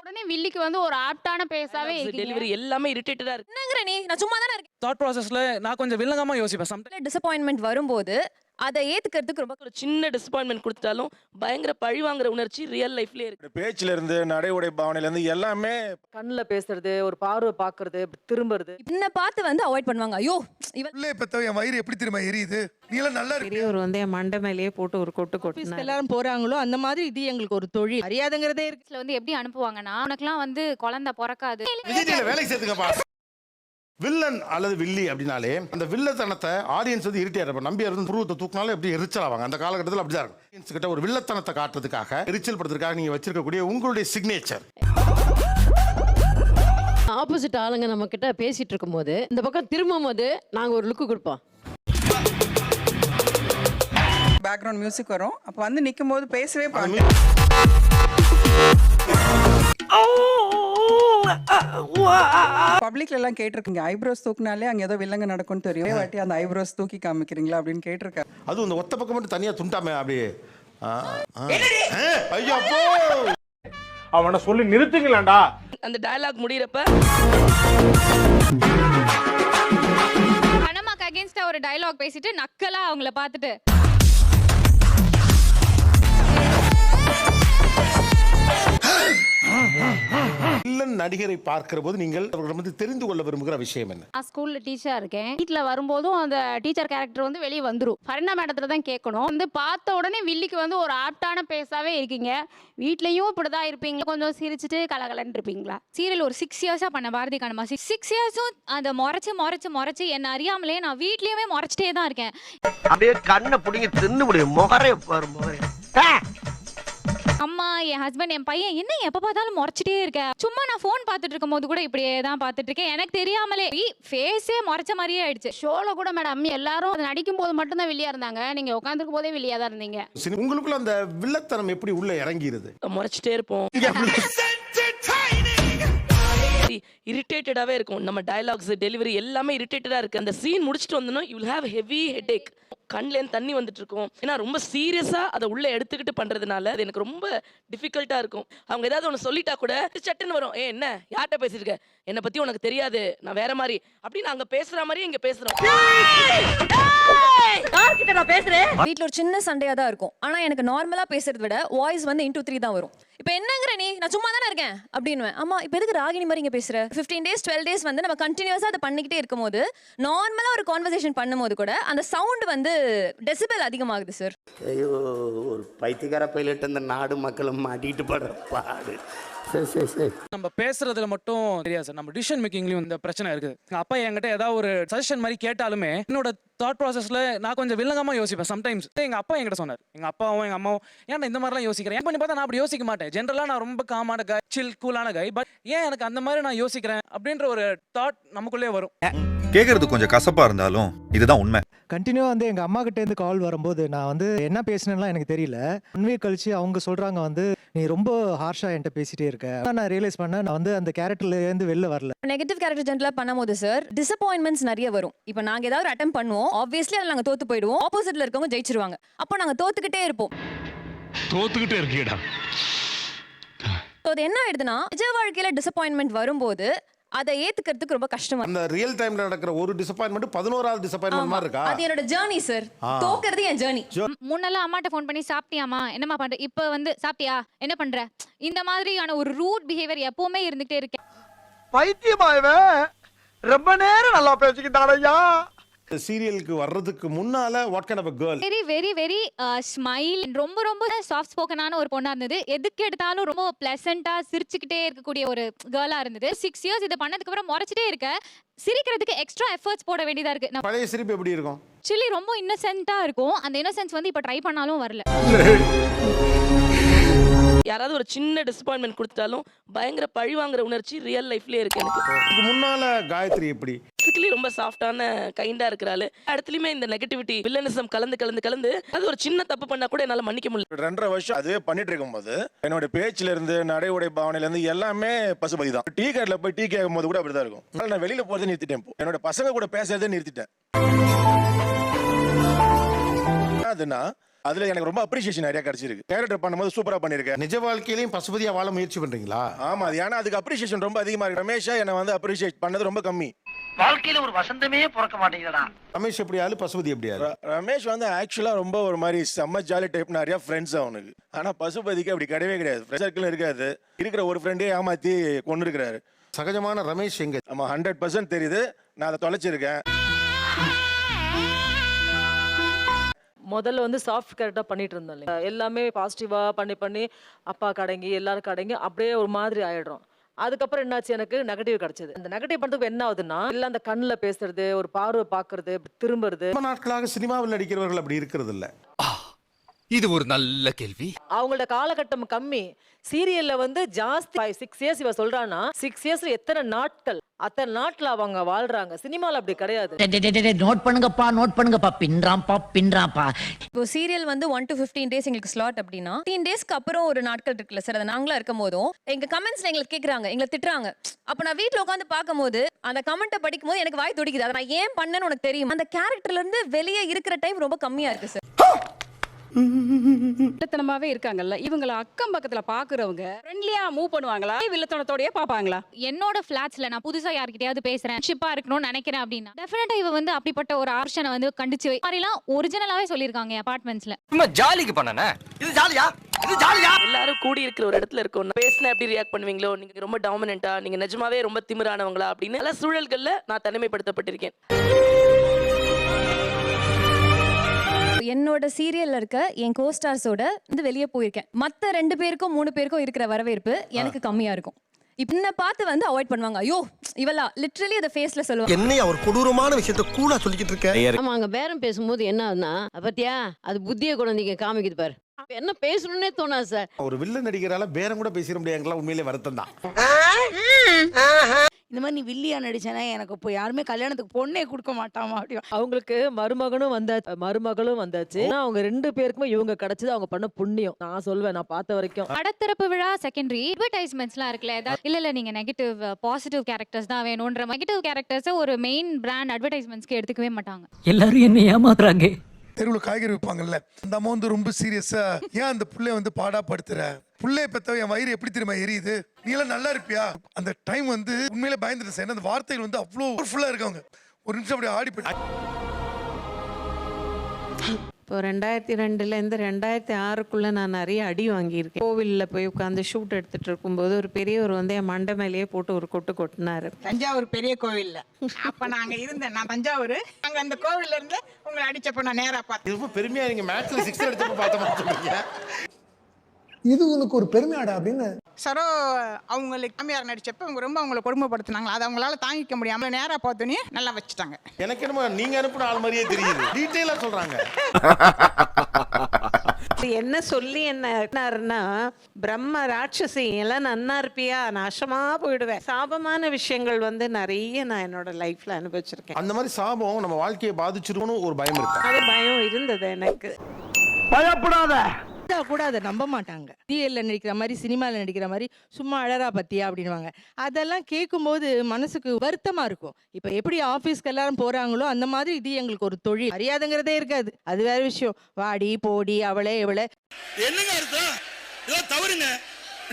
உடனே வில்லிக்கு வந்து ஒரு ஆப்டான பேசாவே டெலிவரி எல்லாமே இரிட்டேட்டடா இருக்கு. என்னங்கற நீ நான் சும்மா தான இருக்கேன். தாட் ப்ராசஸ்ல நான் கொஞ்சம் வில்லங்கமா யோசிப்பேன். சம்டைம்ஸ் டிசப்பாயின்ட்மென்ட் வரும்போது அதை ஏத்துக்கிறதுக்கு ரொம்ப ஒரு சின்ன டிசப்பாயின்ட்மென்ட் கொடுத்தாலும் பயங்கர பழி வாங்குற உணர்ச்சி ரியல் லைஃப்லயே இருக்கு. பேச்சுல இருந்து நடை உடை பாவனையில இருந்து எல்லாமே கண்ணுல பேசுறது, ஒரு பார்வை பாக்குறது, திரும்புறது. என்ன பார்த்து வந்து அவாய்ட் பண்ணுவாங்க. ஐயோ இவன் உள்ளே பெத்த என் வயிறு எப்படி திரும்ப எரியுது, நீ எல்லாம் நல்லா இருக்கு. பெரியவர் வந்து என் மண்டை மேலேயே போட்டு ஒரு கொட்டு கொட்டினாரு. எல்லாரும் போறாங்களோ அந்த மாதிரி இது எங்களுக்கு ஒரு தொழில். அறியாதங்கிறதே இருக்கு. இதுல வந்து எப்படி அனுப்புவாங்கன்னா உனக்குலாம் வந்து குழந்தை பிறக்காது. விஜய் வேலைக்கு சேர்த்துக்கப்பா. வில்லன் அல்லது வில்லி அப்படின்னாலே அந்த வில்லத்தனத்தை ஆடியன்ஸ் வந்து இரிட்டேட் நம்பி இருந்து புருவத்தை தூக்கினாலும் எப்படி எரிச்சல் ஆவாங்க. அந்த காலகட்டத்தில் அப்படிதான் இருக்கும். ஆடியன்ஸ் கிட்ட ஒரு வில்லத்தனத்தை காட்டுறதுக்காக எரிச்சல் படுறதுக்காக நீங்க வச்சிருக்கக்கூடிய உங்களுடைய சிக்னேச்சர். ஆப்போசிட் ஆளுங்க நம்ம கிட்ட பேசிட்டு இருக்கும்போது இந்த பக்கம் திரும்பும் போது நாங்க ஒரு லுக்கு கொடுப்போம். பேக்ரவுண்ட் மியூசிக் வரும். அப்ப வந்து நிக்கும் போது பேசவே பாருங்க. பப்ளிக்ல எல்லாம் கேட்டிருக்கீங்க, ஐப்ரோஸ் தூக்குனாலே அங்க ஏதோ வில்லங்க நடக்கும்னு தெரியும், வாட்டி அந்த ஐப்ரோஸ் தூக்கி காமிக்கிறீங்களா அப்படின்னு கேட்டிருக்காரு. அதுவும் இந்த ஒத்த பக்கம் மட்டும் தனியா துண்டாமே அப்படியே. ஐயோ அவனை சொல்லி நிறுத்துங்களேன்டா. அந்த டயலாக் முடியறப்ப கனமாக்கு அகைன்ஸ்டா ஒரு டயலாக் பேசிட்டு நக்கலா அவங்கள பார்த்துட்டு வில்லன் நடிகரை பார்க்கிற போது நீங்கள் அவர்களிடம் தெரிந்து கொள்ள விரும்புகிற விஷயம் என்ன? நான் ஸ்கூல்ல டீச்சரா இருக்கேன். வீட்ல வரும்போதும் அந்த டீச்சர் கேரக்டர் வந்து வெளியே வந்துரும். ஃபரினா மேடத்துல தான் கேட்கணும். வந்து பார்த்த உடனே வில்லிக்கு வந்து ஒரு ஆப்டான பேசாவே இருக்கீங்க. வீட்லயும் இப்படிதான் இருப்பீங்க, கொஞ்சம் சிரிச்சுட்டு கலகலன்னு இருப்பீங்களா? சீரியல் ஒரு 6 இயர்ஸா பண்ண பாரதி கண்ணம்மா 6 இயர்ஸும் அந்த முறைச்சு என்ன அறியாமலே நான் வீட்லயுமே முறைச்சிட்டே தான் இருக்கேன். அப்படியே கண்ணை புடிங்க தின்னு முடியும். முகரே பாரு முகரே. அம்மா, என் ஹஸ்பண்ட், என் பையன் என்ன எப்ப பார்த்தாலும் முறைச்சிட்டே இருக்க. சும்மா நான் போன் பார்த்துட்டு இருக்கும் போது கூட இப்படியே தான் பார்த்துட்டு இருக்கேன். எனக்கு தெரியாமலே ஃபேஸே முறைச்ச மாதிரியே ஆயிடுச்சு. ஷோல கூட மேடம் எல்லாரும் நடிக்கும் போது மட்டும் தான் வெளியா இருந்தாங்க. நீங்க உட்காந்துருக்கும் போதே வெளியா தான் இருந்தீங்க. உங்களுக்குள்ள அந்த வில்லத்தனம் எப்படி உள்ள இறங்கிருது? முறைச்சிட்டே இருப்போம். இரிட்டேட்டடாவே இருக்கும். நம்ம டயலாக்ஸ் டெலிவரி எல்லாமே இரிட்டேட்டடா இருக்கு. அந்த சீன் முடிச்சிட்டு வந்தோம்னா you will have heavy headache. கண்லேருந்து தண்ணி வந்துட்டு இருக்கும். ஏன்னா ரொம்ப சீரியஸா அதை உள்ள எடுத்துக்கிட்டு பண்றதுனால அது எனக்கு ரொம்ப டிஃபிகல்ட்டா இருக்கும். அவங்க ஏதாவது ஒன்று சொல்லிட்டா கூட சட்டுன்னு வரும். என்ன யார்கிட்ட பேசிருக்க, என்னை பத்தி உனக்கு தெரியாது, நான் வேற மாதிரி அப்படின்னு அங்க பேசுற மாதிரி இங்க பேசுறோம். வீட்ல ஒரு சின்ன சண்டையா தான் இருக்கும். ஆனா எனக்கு நார்மலா பேசுறத விட வாய்ஸ் வந்து into 3 தான் வரும். இப்போ என்னங்கற நீ நான் சும்மா தான இருக்கேன் அப்படினுவேன். அம்மா இப்போ எதுக்கு ராகினி மாதிரி இங்க பேசுற? 15 days 12 days வந்து நம்ம கண்டினியூஸா அதை பண்ணிக்கிட்டே இருக்கும்போது நார்மலா ஒரு கான்வர்சேஷன் பண்ணும்போது கூட அந்த சவுண்ட் வந்து டெசிபல் அதிகமாகுது சார். ஐயோ, ஒரு பைத்தியக்கார பைலட் அந்த நாடு மக்களும் மாட்டிட்டு படுற பாடு. நம்ம பேசுறதுல மட்டும் தெரியாது சார், நம்ம டிசிஷன் மேக்கிங்லயும் இந்த பிரச்சனை இருக்குது. எங்க அப்பா என்கிட்ட ஏதாவது ஒரு சஜஷன் மாதிரி கேட்டாலுமே என்னோட தாட் ப்ராசஸ்ல நான் கொஞ்சம் வில்லங்கமா யோசிப்பேன். சம்டைம்ஸ் எங்க அப்பா என்கிட்ட சொன்னார், எங்க அப்பாவும் எங்க அம்மாவும் ஏன் இந்த மாதிரிலாம் யோசிக்கிறேன். ஏன் பண்ணி பார்த்தா நான் அப்படி யோசிக்க மாட்டேன். ஜென்ரலா நான் ரொம்ப காமான கை, சில் கூலான கை. பட் ஏன் எனக்கு அந்த மாதிரி நான் யோசிக்கிறேன் அப்படின்ற ஒரு தாட் நமக்குள்ளே வரும். கேக்குறது கொஞ்சம் கசப்பா இருந்தாலும் இதுதான் உண்மை. கண்டினியூ வந்து எங்க அம்மா கிட்ட இருந்து கால் வரும்போது நான் வந்து என்ன பேசினேன்லாம் எனக்கு தெரியல. 1 வீக் கழிச்சு அவங்க சொல்றாங்க வந்து நீ ரொம்ப ஹார்ஷா என்கிட்ட பேசிட்டே இருக்க. நான் ரியலைஸ் பண்ணேன் நான் வந்து அந்த கேரக்டர்ல இருந்து வெளில வரல. நெகட்டிவ் கேரக்டர் ஜென்ரலா பண்ணும்போது சார் டிசப்பாயின்ட்மெண்ட்ஸ் நிறைய வரும். இப்போ நாங்க ஏதாவது ஒரு அட்டெம்ப்ட் பண்ணுவோம், ஆப்வியஸ்லி அதில் நாங்க தோத்து போயிடுவோம். ஆப்போசிட்ல இருக்கவங்க ஜெயிச்சிருவாங்க. அப்போ நாங்க தோத்துக்கிட்டே இருப்போம். இருக்கீடா. அது என்ன ஆயிடுதுன்னா நிஜ வாழ்க்கையில டிசப்பாயின்ட்மெண்ட் வரும்போது அதை ஏத்துக்கிறதுக்கு ரொம்ப கஷ்டமா. அந்த ரியல் டைம்ல நடக்கிற ஒரு டிசப்பாயின்மெண்ட் 11வது டிசப்பாயின்மெண்ட் மாதிரி இருக்கா? அது என்னோட ஜர்னி சார். தோக்குறது என் ஜர்னி. முன்னெல்லாம் அம்மாட்ட ஃபோன் பண்ணி சாப்பிட்டியாமா, என்னம்மா பண்ற, இப்போ வந்து சாப்பிட்டியா, என்ன பண்ற, இந்த மாதிரியான ஒரு ரூட் பிஹேவியர் எப்பவுமே இருந்துகிட்டே இருக்கேன். பைத்தியமாயவே ரொம்ப நேரம் நல்லா பேசிக்கிட்டாரையா. சீரியலுக்கு வர்றதுக்கு முன்னால what kind of a girl? Very very very smile, ரொம்ப ரொம்ப சாஃப்ட் ஸ்போக்கனான ஒரு பொண்ணா இருந்தது. எதுக்கு எடுத்தாலும் ரொம்ப பிளசண்டா சிரிச்சுக்கிட்டே இருக்கக்கூடிய ஒரு கேர்ளா இருந்தது. 6 இயர்ஸ் இதை பண்ணதுக்கு அப்புறம் முறைச்சிட்டே இருக்க. சிரிக்கிறதுக்கு எக்ஸ்ட்ரா எஃபர்ட்ஸ் போட வேண்டியதா இருக்கு. பழைய சிரிப்பு எப்படி இருக்கும்? ஆக்சுவலி ரொம்ப இன்னசென்ட்டா இருக்கும். அந்த இன்னசென்ஸ் வந்து இப்ப ட்ரை பண்ணாலும் வரல. யாராவது ஒரு சின்ன டிசப்பாயின்ட்மென்ட் கொடுத்தாலும் பயங்கர பழி வாங்குற உணர்ச்சி ரியல் லைஃப்லயே இருக்கு எனக்கு. இதுக்கு முன்னால காயத்ரி எப்படி? பிசிக்கலி ரொம்ப சாஃப்டான கைண்டா இருக்கிறாள். இடத்துலயுமே இந்த நெகட்டிவிட்டி வில்லனிசம் கலந்து அது ஒரு சின்ன தப்பு பண்ணா கூட என்னால மன்னிக்க முடியல. 2.5 வருஷம் அதே பண்ணிட்டு இருக்கும்போது என்னோட பேச்சுல இருந்து நடை உடை பாவனையில இருந்து எல்லாமே பசுபதி தான். டீ கடையில போய் டீ கேட்கும் போது கூட அப்படிதான் இருக்கும். அதனால நான் வெளியில போறதை நிறுத்திட்டேன். என்னோட பசங்க கூட பேசுறதே நிறுத்திட்டேன். அதுனா அதுல எனக்கு ரொம்ப அப்ரிசியேஷன் நிறைய கிடைச்சிருக்கு. கேரக்டர் பண்ணும்போது சூப்பரா பண்ணிருக்கேன். நிஜ வாழ்க்கையிலையும் பசுபதியா வாழ முயற்சி பண்றீங்களா? ஆமா, அது ஏன்னா அதுக்கு அப்ரிசியேஷன் ரொம்ப அதிகமா இருக்கு. ரமேஷா என்ன வந்து அப்ரிசியேட் பண்ணது ரொம்ப கம்மி. வாழ்க்கையில ஒரு வசந்தமே பிறக்க மாட்டேங்குதுடா. ரமேஷ் எப்படி ஆளு, பசுபதி எப்படி ஆளு? ரமேஷ் வந்து ஆக்சுவலா ரொம்ப ஒரு மாதிரி செம்ம ஜாலி டைப், நிறைய ஃப்ரெண்ட்ஸ் அவனுக்கு. ஆனா பசுபதிக்கு அப்படி கிடையவே கிடையாது. ஃப்ரெண்ட் சர்க்கிள் இருக்காது. இருக்கிற ஒரு ஃப்ரெண்டே ஏமாத்தி கொண்டு இருக்கிறாரு. சகஜமான ரமேஷ் எங்க? ஆமா, 100% தெரியுது. நான் அதை தொலைச்சிருக்கேன். முதல்ல வந்து சாஃப்ட் கேரக்டா பண்ணிட்டு இருந்தோம் இல்லையா, எல்லாமே பாசிட்டிவா பண்ணி அப்பா கடங்கி எல்லாரும் கடங்கி அப்படியே ஒரு மாதிரி ஆயிடுறோம். அதுக்கப்புறம் என்னாச்சு, எனக்கு நெகட்டிவ் கிடைச்சது. அந்த நெகட்டிவ் பண்றதுக்கு என்ன ஆகுதுன்னா, இல்ல அந்த கண்ணுல பேசுறது, ஒரு பார்வை பாக்குறது, திரும்புறது. ரொம்ப நாட்களாக சினிமாவில் நடிக்கிறவர்கள் அப்படி இருக்கிறது இல்ல. இது ஒரு நல்ல கேள்வி. அவங்களோட காலகட்டம் கம்மி. சீரியல்ல வந்து ஜாஸ்தி 6 இயர்ஸ் இவ சொல்றானா, 6 இயர்ஸ்ல எத்தனை நாட்கள், அத்தனை நாட்கள் அவங்க வாழ்றாங்க. சினிமால அப்படி கிடையாது. நோட் பண்ணுங்கப்பா பின்றாம்பா. இப்போ சீரியல் வந்து 1 to 15 days எங்களுக்கு ஸ்லாட் அப்படின்னா 15 டேஸ்க்கு அப்புறம் ஒரு நாட்கள் இருக்குல்ல சார், அதை நாங்களா இருக்கும் போதும் எங்க கமெண்ட்ஸ்ல எங்களுக்கு கேக்குறாங்க, எங்களை திட்டுறாங்க. அப்ப நான் வீட்ல உட்காந்து பார்க்கும்போது அந்த கமெண்ட்டை படிக்கும் போது எனக்கு வாய் துடிக்குது. அதை நான் ஏன் பண்ணேன்னு உனக்கு தெரியும். அந்த கேரக்டர்ல இருந்து வெளியே இருக்கிற டைம் ரொம்ப கம்மியா இருக்கு சார். வில்லத்தனமாவே இருக்காங்கல்ல, இவங்கள அக்கம் பக்கத்துல பாக்குறவங்க ஃப்ரெண்ட்லியா மூவ் பண்ணுவாங்களா, வில்லத்தனத்தோடயே பாப்பாங்களா? என்னோட ஃபிளாட்ஸ்ல நான் புதுசா யார்கிட்டயாவது பேசுறேன், ஷிப்பா இருக்கணும்னு நினைக்கிறேன் அப்படின்னா டெஃபினட்டா இவ வந்து அப்படிப்பட்ட ஒரு ஆப்ஷனை வந்து கண்டிச்சு மாதிரிலாம் ஒரிஜினலாவே சொல்லியிருக்காங்க அபார்ட்மெண்ட்ஸ்ல. சும்மா ஜாலிக்கு பண்ணனே. இது ஜாலியா? இது ஜாலியா? எல்லாரும் கூடி இருக்கிற ஒரு இடத்துல இருக்கோம். பேசினா எப்படி ரியாக்ட் பண்ணுவீங்களோ, நீங்க ரொம்ப டாமினன்ட்டா, நீங்க நிஜமாவே ரொம்ப திமிரானவங்களா அப்படின்னு பல சூழல்கள்ல நான் தனிமைப்படுத்தப்பட்டிருக்கேன். என்னோட சீரியல்ல இருக்க என் கோஸ்டார்ஸோட வந்து வெளியே போயிருக்கேன். மத்த 2 பேருக்கும் 3 பேருக்கும் இருக்கிற வரவேற்பு எனக்கு கம்மியா இருக்கும். இப்ப என்ன பார்த்து வந்து அவாய்ட் பண்ணுவாங்க. ஐயோ இவளா லிட்டரலி அத ஃபேஸ்ல சொல்லுவாங்க. என்னைய ஒரு கொடூரமான விஷயத்தை கூட சொல்லிக்கிட்டு இருக்க. ஆமா, அங்க பேரம் பேசும்போது என்ன ஆகுதுன்னா, பாத்தியா அது புத்திய குழந்தைங்க காமிக்குது பாரு. என்ன பேசணும்னே தோணாது சார். ஒரு வில்லன் நடிகரால பேரம் கூட பேசிட முடியாதுங்களா? உண்மையிலே வருத்தம் தான். இந்த மாதிரி நீ வில்லியா நடிச்சேன்னா எனக்கு இப்போ யாருமே கல்யாணத்துக்கு பொண்ணே கொடுக்க மாட்டாமா அப்படி. அவங்களுக்கு மருமகனும் வந்தாச்சு, மருமகளும் வந்தாச்சு. ஆனா அவங்க 2 பேருக்குமே இவங்க கிடைச்சது அவங்க பண்ண புண்ணியம். நான் சொல்வேன், நான் பார்த்த வரைக்கும். படத்திறப்பு விழா செகண்டரி அட்வர்டைஸ்மெண்ட்ஸ்லாம் இருக்குல்ல, இல்ல நீங்க நெகட்டிவ் பாசிட்டிவ் கேரக்டர்ஸ் தான் வேணும்ன்ற நெகட்டிவ் கேரக்டர்ஸை ஒரு மெயின் பிராண்ட் அட்வர்டைஸ்மெண்ட்ஸ்க்கு எடுத்துக்கவே மாட்டாங்க. எல்லாரும் என்ன ஏமாத்துறாங்க. தெருவில் காய்கறி விற்பாங்கல்ல, அந்த அம்மா வந்து ரொம்ப சீரியஸா, ஏன் அந்த புள்ளைய வந்து பாடாப்படுத்துற? புள்ளைய பெத்த என் வயிறு எப்படி தெரியுமா எரியுது? நீ எல்லாம் நல்லா இருப்பியா? அந்த டைம் வந்து உண்மையில பயந்துட்டு சார். அந்த வார்த்தைகள் வந்து அவ்வளோ பவர்ஃபுல்லா இருக்காங்க. ஒரு நிமிஷம் அப்படியே ஆடி போயிட்டு. இப்போ 2002லேருந்து 2006க்குள்ளே நான் நிறைய அடி வாங்கியிருக்கேன். கோவிலில் போய் உட்காந்து ஷூட் எடுத்துட்டு இருக்கும்போது ஒரு பெரியவர் வந்து என் மண்டை மேலேயே போட்டு ஒரு கொட்டு கொட்டினாரு. தஞ்சாவூர் பெரிய கோவில்ல அப்ப நாங்க இருந்தேன். நான் தஞ்சாவூர், அங்க அந்த கோவில்ல இருந்து உங்களை அடிச்சப்ப நான் நேரா பார்த்தேன். ரொம்ப பெருமையா நீங்க மேட்ச்ல 6 அடிச்சப்ப பார்த்த மாதிரி சொல்றீங்க. இது உனக்கு ஒரு பெருமையாடா அப்படின்னு. சரோ அவங்களுக்கு கம்மியாக நடிச்சப்ப அவங்க ரொம்ப அவங்களை கொடுமைப்படுத்தினாங்களா, அதை அவங்களால தாங்கிக்க முடியாம நேரா பார்த்தோன்னே நல்லா வச்சுட்டாங்க. எனக்கு என்னமோ நீங்க அனுப்புன ஆள் மாதிரியே தெரியுது. டீடைலா சொல்றாங்க. என்ன சொல்லி என்னன்னா, பிரம்ம ராட்சசி எல்லாம் நன்னா இருப்பியா, நாசமா போயிடுவேன். சாபமான விஷயங்கள் வந்து நிறைய நான் என்னோட லைஃப்ல அனுபவிச்சிருக்கேன். அந்த மாதிரி சாபம் நம்ம வாழ்க்கையை பாதிச்சிருக்கணும் ஒரு பயம் இருக்கு. அது பயம் இருந்தது எனக்கு. பயப்படாத. கூட அதை நம்ப மாட்டாங்க. சீரியல்ல நடிக்கிற மாதிரி சினிமாவில் நடிக்கிற மாதிரி சும்மா அழறா பத்தியா அப்படின்வாங்க. அதெல்லாம் கேட்கும்போது மனசுக்கு வருத்தமா இருக்கும். இப்போ எப்படி ஆஃபீஸ்க்கு எல்லாரும் போறாங்களோ அந்த மாதிரி இது எங்களுக்கு ஒரு தொழில். மரியாதைங்கிறதே இருக்காது, அது வேற விஷயம். வாடி போடி அவளே இவளே. என்னங்க அர்த்தம்? இதோ தவறுங்க.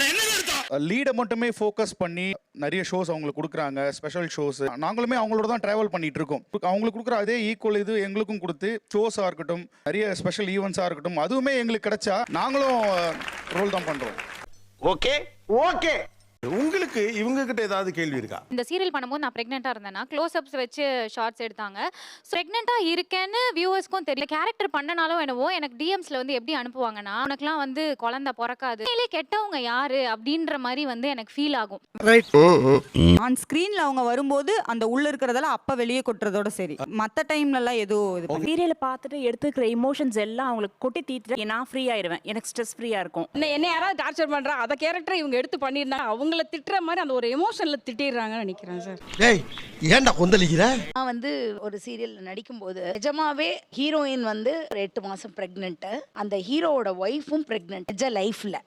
என்னங்க அர்த்தம்? லீடை மட்டுமே ஃபோக்கஸ் பண்ணி நிறைய ஷோஸ் அவங்களுக்கு கொடுக்குறாங்க, ஸ்பெஷல் ஷோஸ். நாங்களுமே அவங்களோட தான் ட்ராவல் பண்ணிட்டு இருக்கோம். அவங்களுக்கு கொடுக்குற அதே ஈக்குவல் இது எங்களுக்கும் கொடுத்து ஷோஸாக இருக்கட்டும், நிறைய ஸ்பெஷல் ஈவெண்ட்ஸாக இருக்கட்டும், அதுவுமே எங்களுக்கு கிடைச்சா நாங்களும் ரோல் தான் பண்ணுறோம். Okay okay. உங்களுக்கு இவங்க கிட்ட ஏதாவது கேள்வி இருக்கா? இந்த சீரியல் பண்ணும்போது நான் பிரெக்னெண்டா இருந்தேன்னா க்ளோஸ் அப்ஸ் வச்சு ஷார்ட்ஸ் எடுத்தாங்க. பிரெக்னெண்டா இருக்கேன்னு வியூவர்ஸ்க்கும் தெரியல. கேரக்டர் பண்ணனாலும் என்னவோ எனக்கு டிஎம்ஸ்ல வந்து எப்படி அனுப்புவாங்கன்னா, உனக்குலாம் வந்து குழந்தை பிறக்காது, கெட்டவங்க யாரு அப்படின்ற மாதிரி வந்து எனக்கு ஃபீல் ஆகும். ஆன் ஸ்கிரீன்ல அவங்க வரும்போது அந்த உள்ள இருக்கிறதெல்லாம் அப்ப வெளியே கொட்டுறதோட சரி, மத்த டைம்ல எல்லாம் ஏதோ சீரியலை பார்த்துட்டு எடுத்துக்கிற இமோஷன்ஸ் எல்லாம் அவங்களுக்கு கொட்டி தீத்துட்டு நான் ஃப்ரீ ஆயிடுவேன். எனக்கு ஸ்ட்ரெஸ் ஃப்ரீயா இருக்கும். என்ன யாராவது டார்ச்சர் பண்றா, அத கேரக்டர் இவங்க எடுத்து பண்ணிருந்தா அவங்கள திட்டுற மாதிரி அந்த ஒரு எமோஷன்ல திட்டிடுறாங்கன்னு நினைக்கிறேன் சார். டேய் ஏன்டா கொந்தளிக்கிற? நான் வந்து ஒரு சீரியல்ல நடிக்கும்போது நிஜமாவே ஹீரோயின் வந்து 8 மாசம் பிரெக்னென்ட், அந்த ஹீரோவோட ஒய்ஃபும் பிரெக்னென்ட் நிஜ லைஃப்ல.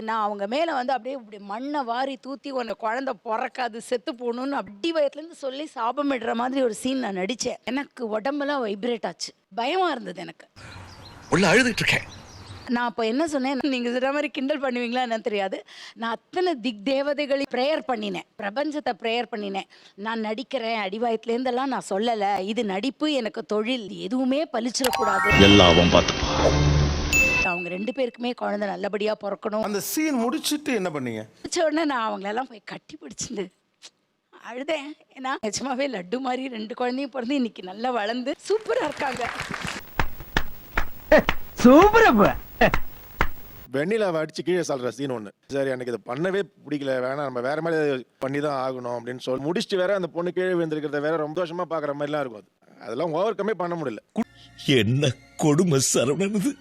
நான் அவங்க மேல வந்து அப்படியே இப்படி மண்ணை வாரி தூத்தி உன்னை குழந்தை பிறக்காது செத்து போகணும்னு அடி வயத்துலேருந்து சொல்லி சாபமிடுற மாதிரி ஒரு சீன் நான் நடித்தேன். எனக்கு உடம்பெல்லாம் வைப்ரேட் ஆச்சு, பயமா இருந்தது எனக்கு. உள்ள அழுதுட்டு இருக்கேன். நான் அப்போ என்ன சொன்னேன், நீங்கள் சொல்கிற மாதிரி கிண்டல் பண்ணுவீங்களா என்னன்னு தெரியாது. நான் அத்தனை திக் தேவதைகளை ப்ரேயர் பண்ணினேன், பிரபஞ்சத்தை ப்ரேயர் பண்ணினேன். நான் நடிக்கிறேன் அடிவாயத்துலேருந்தெல்லாம் நான் சொல்லலை. இது நடிப்பு, எனக்கு தொழில், எதுவுமே பலிச்சிடக்கூடாது. எல்லாம் பார்த்துப்பா. அவங்க 2 பேருக்குமே குழந்தை நல்லபடியாக பிறக்கணும். அந்த சீன் முடிச்சிட்டு என்ன பண்ணீங்க? முடிச்ச உடனே நான் அவங்களெல்லாம் போய் கட்டி பிடிச்சிட்டு அழுதேன். ஏன்னா நிஜமாவே லட்டு மாதிரி 2 குழந்தையும் பிறந்து இன்னைக்கு நல்லா வளர்ந்து சூப்பராக இருக்காங்க. சூப்பரா. வெண்ணிலாவை அடிச்சு கீழே சொல்ற சீன் ஒன்று. சரி எனக்கு இதை பண்ணவே பிடிக்கல, வேணாம் நம்ம வேற மாதிரி பண்ணி தான் ஆகணும் அப்படின்னு சொல்லி முடிச்சுட்டு வேற அந்த பொண்ணு கீழே விழுந்திருக்கிறத வேற ரொம்ப வருஷமா பாக்குற மாதிரிலாம் இருக்கும். அதெல்லாம் ஓவர் கம்மே பண்ண முடியல. என்ன கொடுமை சரவணனது.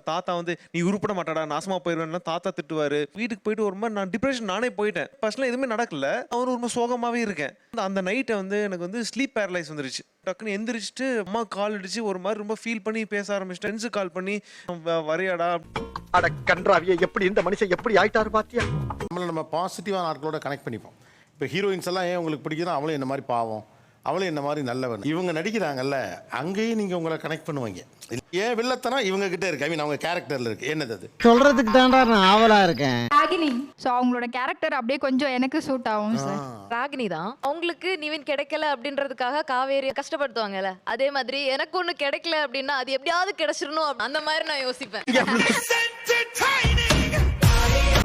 தாத்தா வந்து நீ உருப்பட மாட்டாடா, நாசமா போயிடுவேன்னா தாத்தா திட்டுவாரு. வீட்டுக்கு போயிட்டு ஒரு மாதிரி நான் டிப்ரெஷன் நானே போயிட்டேன். ஃபர்ஸ்ட்லாம் எதுவுமே நடக்கல, அவர் ஒரு மாதிரி சோகமாவே இருக்கேன். அந்த நைட்டை வந்து எனக்கு வந்து ஸ்லீப் பேரலைஸ் வந்துருச்சு. டக்குன்னு எந்திரிச்சிட்டு அம்மா கால் அடிச்சு ஒரு மாதிரி ரொம்ப ஃபீல் பண்ணி பேச ஆரம்பிச்சிட்டேன். ஃப்ரெண்ட்ஸு கால் பண்ணி வரையாடா. அட கன்றாவிய, எப்படி இந்த மனுஷன் எப்படி ஆயிட்டாரு பாத்தியா? நம்ம பாசிட்டிவான ஆட்களோட கனெக்ட் பண்ணிப்போம். இப்போ ஹீரோயின்ஸ் எல்லாம் ஏன் உங்களுக்கு பிடிக்குதோ, அவளும் என்ன மாதிரி பாவம், அவளும் என்ன மாதிரி நல்லவன். இவங்க நடிக்கிறாங்கல்ல, அங்கேயும் நீங்கள் உங்களை கனெக்ட் பண்ணுவாங்க. ஏன் வில்லத்தனம் இவங்க கிட்ட இருக்கு, ஐ மீன் அவங்க கேரக்டர்ல இருக்கு. என்னது அது சொல்றதுக்கு தான்டா நான் ஆவலா இருக்கேன். ராகினி, ஸோ அவங்களோட கேரக்டர் அப்படியே கொஞ்சம் எனக்கு சூட் ஆகும் சார். ராகினி தான் அவங்களுக்கு நிவின் கிடைக்கல அப்படின்றதுக்காக காவேரி கஷ்டப்படுத்துவாங்கல்ல, அதே மாதிரி எனக்கு ஒண்ணு கிடைக்கல அப்படின்னா அது எப்படியாவது கிடைச்சிடணும், அந்த மாதிரி நான் யோசிப்பேன்.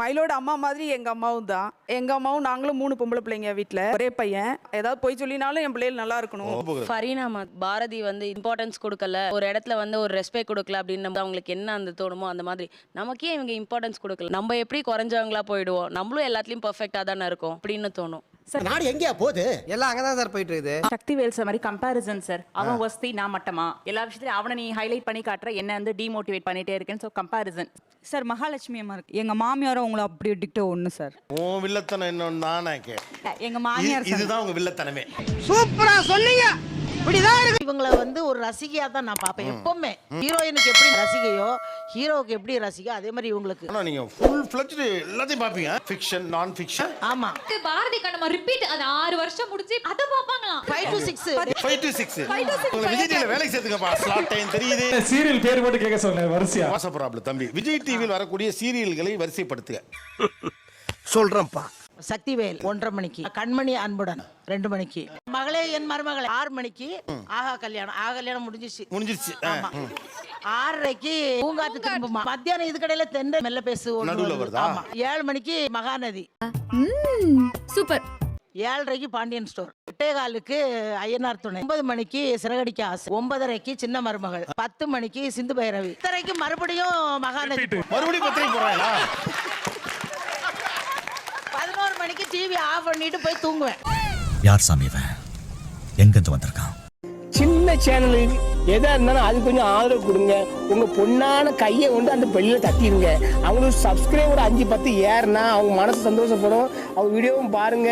மயிலோட அம்மா மாதிரி எங்க அம்மாவும் தான். எங்க அம்மாவும் நாங்களும் 3 பொம்பளை பிள்ளைங்க வீட்டுல, ஒரே பையன். ஏதாவது போய் சொல்லினாலும் என் பிள்ளைகள் நல்லா இருக்கணும். ஃபரீனா பாரதி வந்து இம்பார்ட்டன்ஸ் கொடுக்கல, ஒரு இடத்துல வந்து ஒரு ரெஸ்பெக்ட் கொடுக்கல அப்படின்னு அவங்களுக்கு என்ன அந்த தோணுமோ அந்த மாதிரி நமக்கே இவங்க இம்பார்ட்டன்ஸ் கொடுக்கல, நம்ம எப்படி குறைஞ்சவங்களா போயிடுவோம், நம்மளும் எல்லாத்துலயும் பெர்ஃபெக்டா தானே இருக்கோம் அப்படின்னு தோணும். நாடு எங்கேயா போகுது? எல்லாம் அங்கதான் சார் போயிட்டு இருக்குது. சக்தி வேல்ஸ் மாதிரி கம்பேரிசன் சார். அவன் வசதி நான் மட்டமா, எல்லா விஷயத்தையும் அவனை நீ ஹைலைட் பண்ணி காட்டுற, என்ன வந்து டிமோட்டிவேட் பண்ணிட்டே இருக்கேன்னு. So comparison sir. மகாலட்சுமி அம்மா இருக்கு, எங்க மாமியாரும் உங்களை அப்படியே டிக்டோ ஒண்ணு சார். ஓ வில்லத்தனம் என்னன்னு தான் நான் எங்க மாமியார் இதுதான் உங்க வில்லத்தனமே. சூப்பரா சொன்னீங்க. இப்படிதான் இருக்கு. இவங்களை வந்து ஒரு ரசிகையா தான் நான் பார்ப்பேன் எப்பவுமே. ஹீரோயினுக்கு எப்படி ரசிகையோ, ஹீரோவுக்கு எப்படி ரசிகோ, அதே மாதிரி இவங்களுக்கு. ஆனா நீங்க ஃபுல் ஃப்ளெஜ்ட் எல்லாத்தையும் பாப்பீங்க, ஃபிக்ஷன் நான் ஃபிக்ஷன். ஆமா, பாரதி கண்ணம்மா ரிப்பீட் அது 6 வருஷம் முடிச்சு அதை பார்ப்பாங்களாம். 5 to 6 உங்களை விஜய் டிவில வேலைக்கு சேர்த்துங்கப்பா, ஸ்லாட் டைம் தெரியுது. சீரியல் பேர் மட்டும் கேட்க சொன்னேன் வரிசையா. வாசப்பராப்ல தம்பி, விஜய் டிவியில் வரக்கூடிய சீரியல்களை வரிசைப்படுத்துக. சொல்றேன்ப்பா. சக்திவேல் 1:30 மணிக்கு, கண்மணி அன்புடன் 2 மணிக்கு, மகளே என் மருமகளை 6 மணிக்கு, ஆகா கல்யாணம் முடிஞ்சிச்சு. 6:30க்கு பூங்காத்து திரும்புமா. மத்தியானம் இது கடையில தென்னை மெல்ல பேசு நடுவுல வருதா? 7 மணிக்கு மகாநதி. சூப்பர். 7:30க்கு பாண்டியன் ஸ்டோர். 8:15க்கு ஐயனார் துணை. 9 மணிக்கு சிறகடிக்க ஆசை. 9:30க்கு சின்ன மருமகள். 10 மணிக்கு சிந்து பைரவி. 10:30க்கு மறுபடியும் மகாநதி. மறுபடியும் 10:30 போறாங்களா? 11 மணிக்கு டிவி ஆஃப் பண்ணிட்டு போய் தூங்குவேன். யார் சாமி இவன்? எங்க இருந்து வந்திருக்கான்? சின்ன சேனல் எதா இருந்தாலும் அது கொஞ்சம் ஆதரவு கொடுங்க. உங்க பொண்ணான கையை கொண்டு அந்த பெல்லில தட்டிடுங்க. அவங்களுக்கு சப்ஸ்கிரைபர் 5-10 ஏறுனா அவங்க மனசு சந்தோஷப்படும். அவங்க வீடியோவும் பாருங்க.